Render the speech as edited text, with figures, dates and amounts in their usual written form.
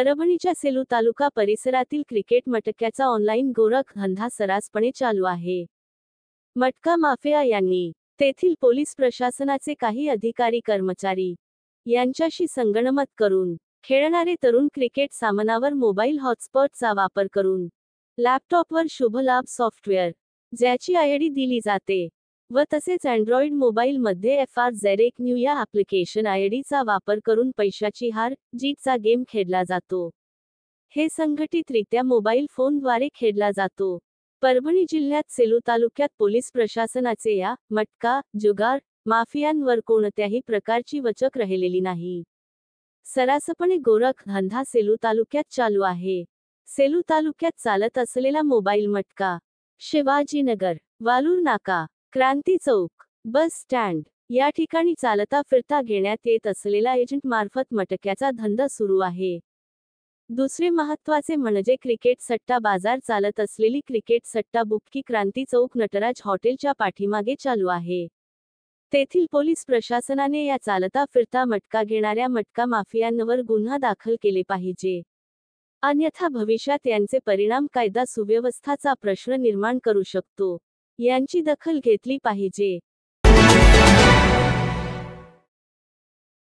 परभणीच्या सेलू तालुका परिसरातील cricket मटक्याचा online गोरखधंदा सर्रासपणे चालू आहे. मटका माफिया यांनी तेथील पोलीस प्रशासनाचे काही अधिकारी कर्मचारी यांच्याशी संगनमत करून खेळणारे तरुण क्रिकेट सामनावर मोबाईल हॉटस्पॉटचा वापर करून लॅपटॉपवर शुभलाभ सॉफ्टवेअर ज्याची आयडी दिली जाते व तसेच अँड्रॉइड मोबाईलमध्ये FRZ1 न्यू या ॲप्लिकेशन आयडीचा वापर करून पैशाची हार जीतचा गेम खेळला जातो. हे संघटितरित्या मोबाईल फोनद्वारे खेळला जातो. परभणी जिल्ह्यात सेलू तालुक्यात पोलीस प्रशासनाचे या मटका जुगार माफियांवर कोणत्याही प्रकारची वचक राहिलेली नाही. सर्रासपणे गोरखधंदा सेलू तालुक्यात चालू आहे. सेलू तालुक्यात चालत असलेला मोबाईल मटका शिवाजीनगर, वालूर नाका, क्रांती चौक, बस स्टँड या ठिकाणी चालता फिरता घेण्यात येत असलेला एजंट मार्फत मटक्याचा धंदा सुरू आहे. दुसरे महत्त्वाचे म्हणजे क्रिकेट सट्टा बाजार चालत असलेली क्रिकेट सट्टा बुकी क्रांती चौक नटराज हॉटेलच्या पाठीमागे चालू आहे. तेथील पोलीस प्रशासनाने या चालता फिरता मटका घेणाऱ्या मटका माफियांवर गुन्हा दाखल केले पाहिजे. अन्यथा भविष्यात यांचे परिणाम कायदा सुव्यवस्थाचा प्रश्न निर्माण करू शकतो. यांची दखल घेतली पाहिजे.